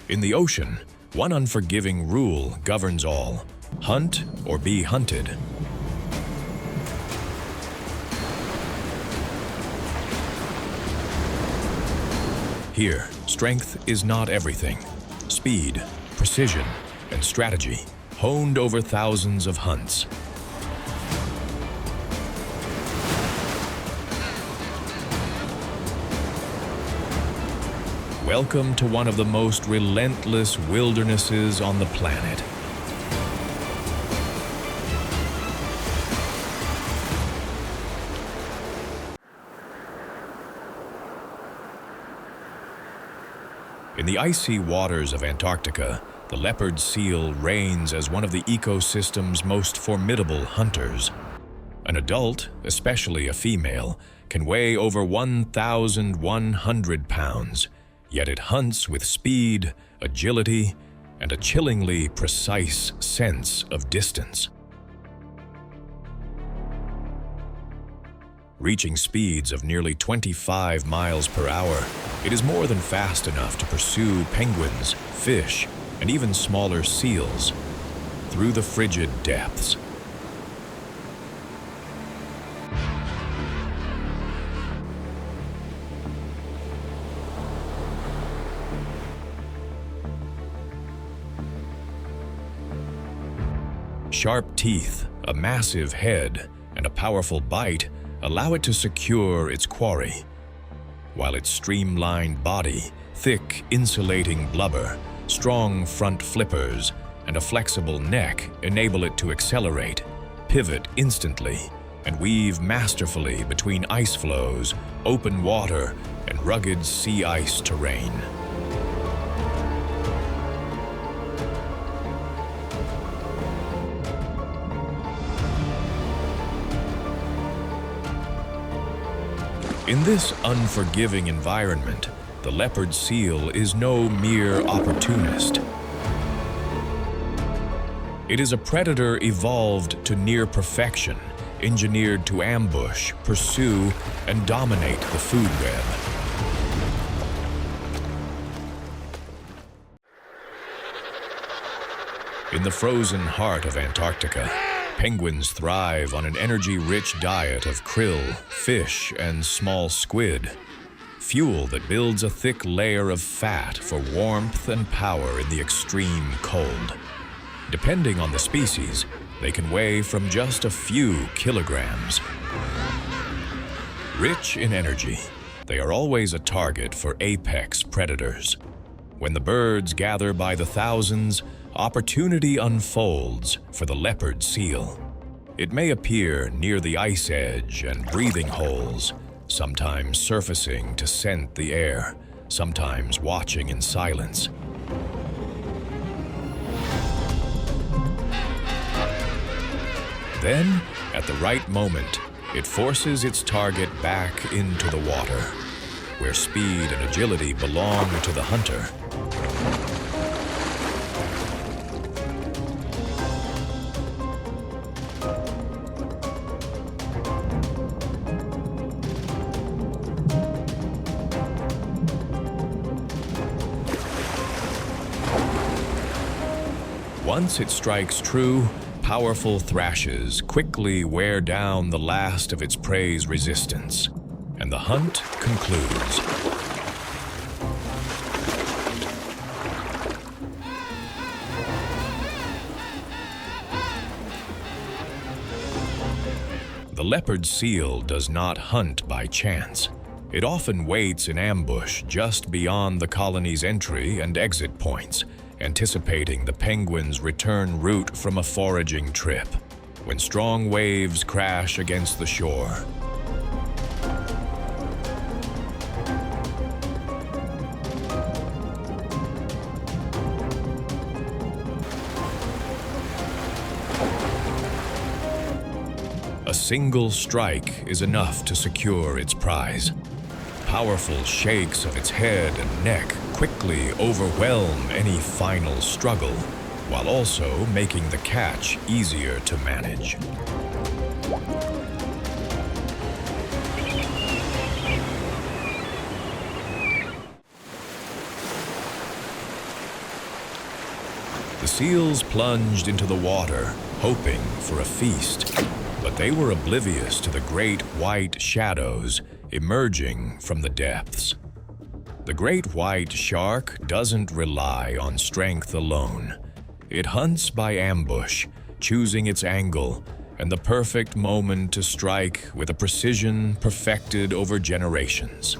In the ocean, one unforgiving rule governs all: hunt or be hunted. Here, strength is not everything. Speed, precision, and strategy, honed over thousands of hunts. Welcome to one of the most relentless wildernesses on the planet. In the icy waters of Antarctica, the leopard seal reigns as one of the ecosystem's most formidable hunters. An adult, especially a female, can weigh over 1,100 pounds, yet it hunts with speed, agility, and a chillingly precise sense of distance. Reaching speeds of nearly 25 miles per hour, it is more than fast enough to pursue penguins, fish, and even smaller seals through the frigid depths. Sharp teeth, a massive head, and a powerful bite allow it to secure its quarry, while its streamlined body, thick, insulating blubber, strong front flippers, and a flexible neck enable it to accelerate, pivot instantly, and weave masterfully between ice flows, open water, and rugged sea ice terrain. In this unforgiving environment, the leopard seal is no mere opportunist. It is a predator evolved to near perfection, engineered to ambush, pursue, and dominate the food web. In the frozen heart of Antarctica, penguins thrive on an energy-rich diet of krill, fish, and small squid, fuel that builds a thick layer of fat for warmth and power in the extreme cold. Depending on the species, they can weigh from just a few kilograms. Rich in energy, they are always a target for apex predators. When the birds gather by the thousands, opportunity unfolds for the leopard seal. It may appear near the ice edge and breathing holes, sometimes surfacing to scent the air, sometimes watching in silence. Then, at the right moment, it forces its target back into the water, where speed and agility belong to the hunter. Once it strikes true, powerful thrashes quickly wear down the last of its prey's resistance, and the hunt concludes. The leopard seal does not hunt by chance. It often waits in ambush just beyond the colony's entry and exit points, anticipating the penguin's return route from a foraging trip, when strong waves crash against the shore. A single strike is enough to secure its prize. Powerful shakes of its head and neck quickly overwhelm any final struggle, while also making the catch easier to manage. The seals plunged into the water, hoping for a feast, but they were oblivious to the great white shadows emerging from the depths. The great white shark doesn't rely on strength alone. It hunts by ambush, choosing its angle and the perfect moment to strike with a precision perfected over generations.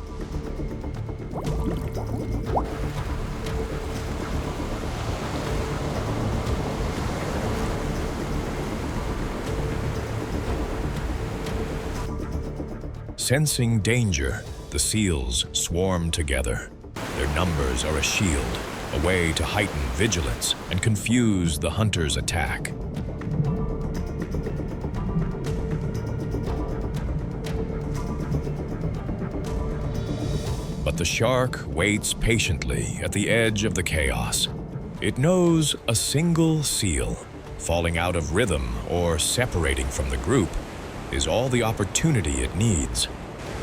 Sensing danger, the seals swarm together. Their numbers are a shield, a way to heighten vigilance and confuse the hunter's attack. But the shark waits patiently at the edge of the chaos. It knows a single seal, falling out of rhythm or separating from the group, is all the opportunity it needs.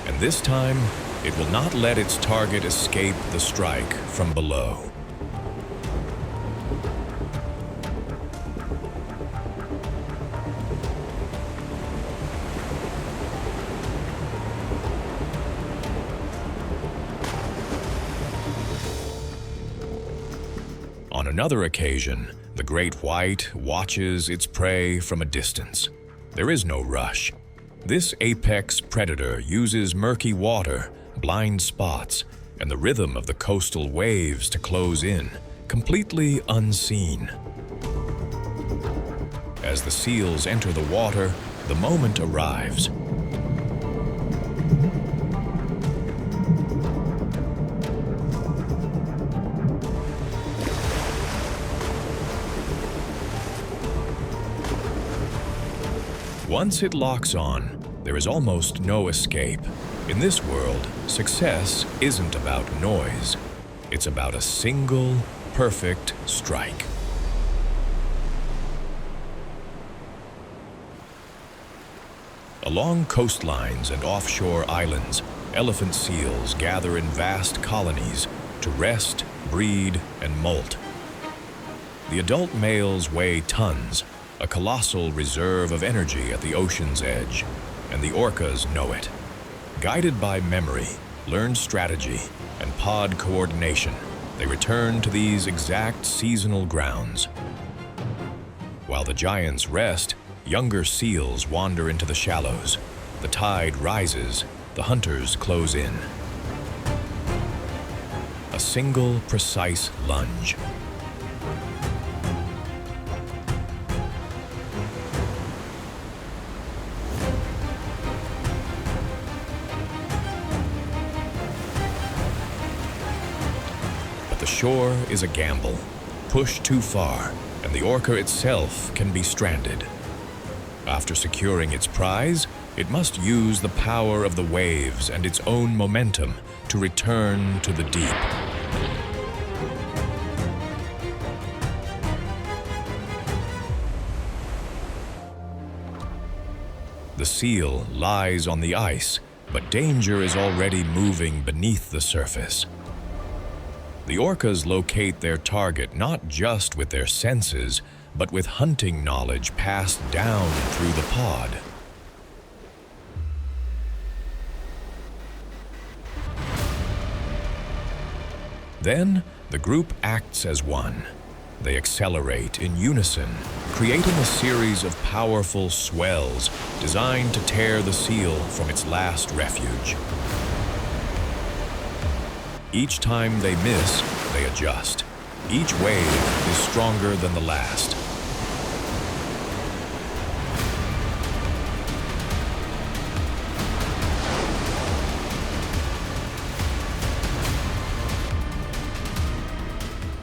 And this time, it will not let its target escape the strike from below. On another occasion, the great white watches its prey from a distance. There is no rush. This apex predator uses murky water, blind spots, and the rhythm of the coastal waves to close in, completely unseen. As the seals enter the water, the moment arrives. Once it locks on, there is almost no escape. In this world, success isn't about noise. It's about a single, perfect strike. Along coastlines and offshore islands, elephant seals gather in vast colonies to rest, breed, and molt. The adult males weigh tons, a colossal reserve of energy at the ocean's edge, and the orcas know it. Guided by memory, learned strategy, and pod coordination, they return to these exact seasonal grounds. While the giants rest, younger seals wander into the shallows. The tide rises, the hunters close in. A single, precise lunge. The shore is a gamble. Push too far, and the orca itself can be stranded. After securing its prize, it must use the power of the waves and its own momentum to return to the deep. The seal lies on the ice, but danger is already moving beneath the surface. The orcas locate their target not just with their senses, but with hunting knowledge passed down through the pod. Then, the group acts as one. They accelerate in unison, creating a series of powerful swells designed to tear the seal from its last refuge. Each time they miss, they adjust. Each wave is stronger than the last.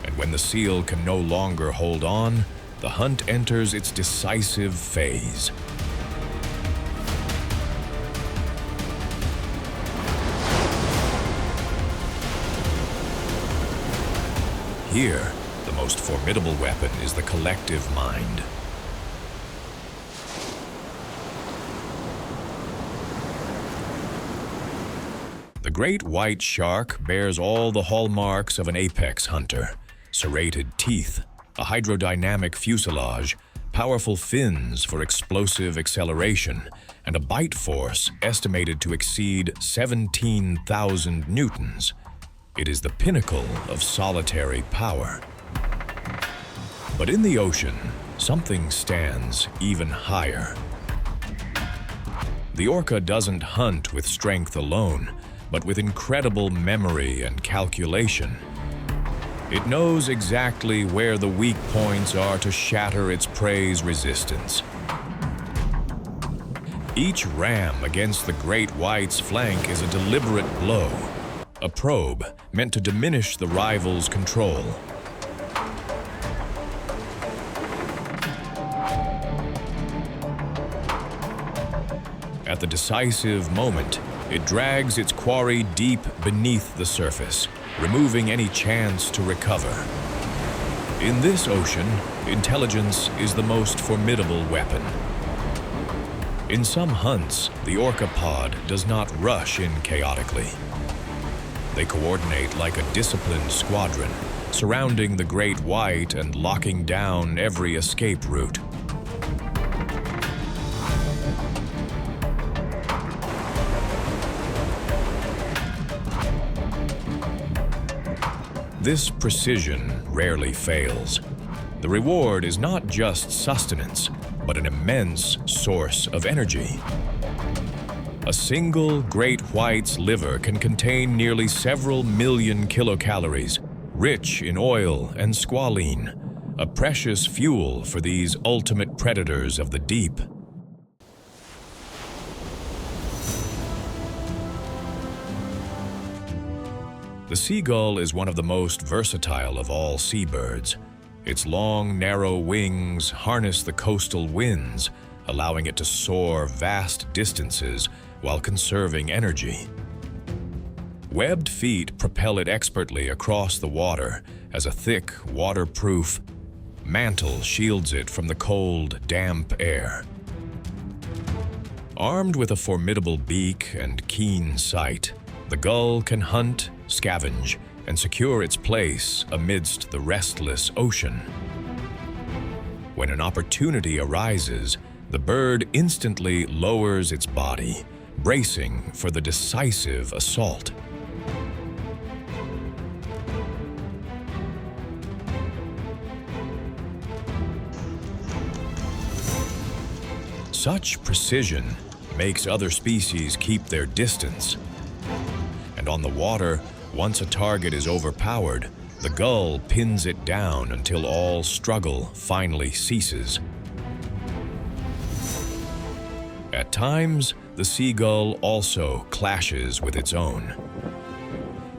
And when the seal can no longer hold on, the hunt enters its decisive phase. Here, the most formidable weapon is the collective mind. The great white shark bears all the hallmarks of an apex hunter: serrated teeth, a hydrodynamic fuselage, powerful fins for explosive acceleration, and a bite force estimated to exceed 17,000 newtons. It is the pinnacle of solitary power. But in the ocean, something stands even higher. The orca doesn't hunt with strength alone, but with incredible memory and calculation. It knows exactly where the weak points are to shatter its prey's resistance. Each ram against the great white's flank is a deliberate blow, a probe meant to diminish the rival's control. At the decisive moment, it drags its quarry deep beneath the surface, removing any chance to recover. In this ocean, intelligence is the most formidable weapon. In some hunts, the orca pod does not rush in chaotically. They coordinate like a disciplined squadron, surrounding the great white and locking down every escape route. This precision rarely fails. The reward is not just sustenance, but an immense source of energy. A single great white's liver can contain nearly several million kilocalories, rich in oil and squalene, a precious fuel for these ultimate predators of the deep. The seagull is one of the most versatile of all seabirds. Its long, narrow wings harness the coastal winds, allowing it to soar vast distances while conserving energy. Webbed feet propel it expertly across the water as a thick, waterproof mantle shields it from the cold, damp air. Armed with a formidable beak and keen sight, the gull can hunt, scavenge, and secure its place amidst the restless ocean. When an opportunity arises, the bird instantly lowers its body, bracing for the decisive assault. Such precision makes other species keep their distance. And on the water, once a target is overpowered, the gull pins it down until all struggle finally ceases. At times, the seagull also clashes with its own.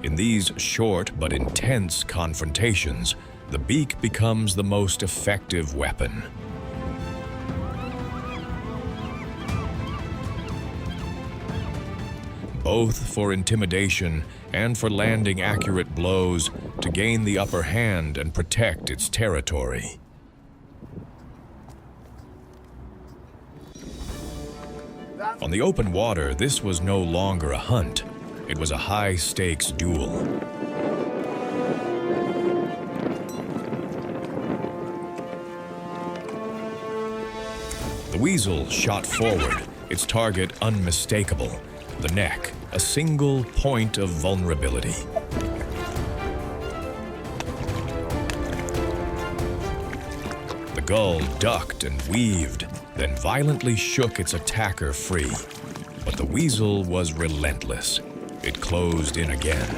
In these short but intense confrontations, the beak becomes the most effective weapon. Both for intimidation and for landing accurate blows to gain the upper hand and protect its territory. On the open water, this was no longer a hunt. It was a high-stakes duel. The weasel shot forward, its target unmistakable. The neck, a single point of vulnerability. The gull ducked and weaved, then violently shook its attacker free. But the weasel was relentless. It closed in again.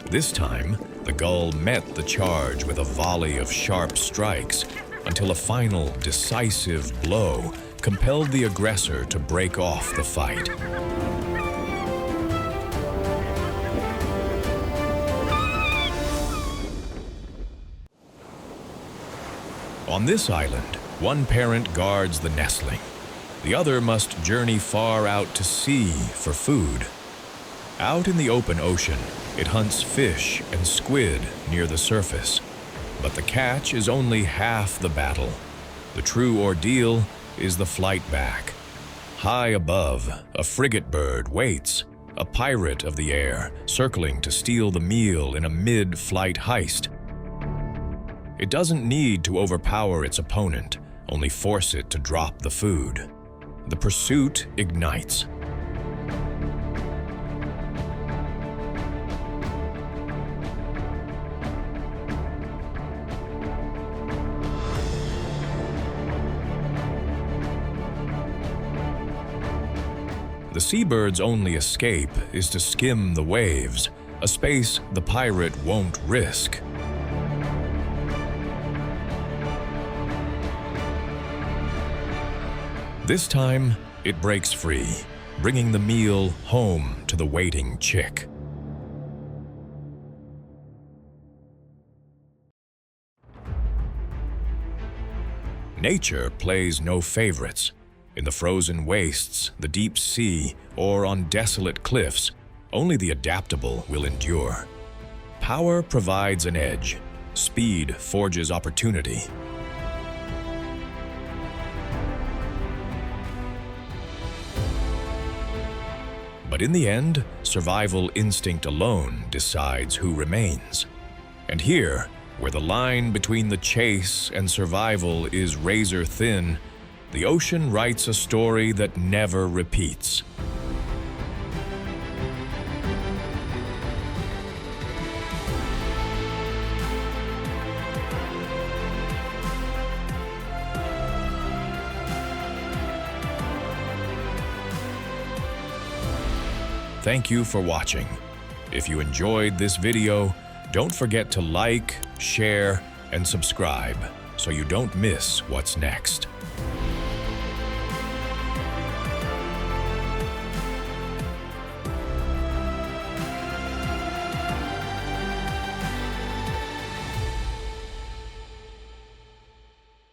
This time, the gull met the charge with a volley of sharp strikes until a final, decisive blow compelled the aggressor to break off the fight. On this island, one parent guards the nestling. The other must journey far out to sea for food. Out in the open ocean, it hunts fish and squid near the surface. But the catch is only half the battle. The true ordeal is the flight back. High above, a frigate bird waits, a pirate of the air, circling to steal the meal in a mid-flight heist. It doesn't need to overpower its opponent, only force it to drop the food. The pursuit ignites. The seabird's only escape is to skim the waves, a space the pirate won't risk. This time, it breaks free, bringing the meal home to the waiting chick. Nature plays no favorites. In the frozen wastes, the deep sea, or on desolate cliffs, only the adaptable will endure. Power provides an edge. Speed forges opportunity. But in the end, survival instinct alone decides who remains. And here, where the line between the chase and survival is razor thin, the ocean writes a story that never repeats. Thank you for watching. If you enjoyed this video, don't forget to like, share, and subscribe so you don't miss what's next.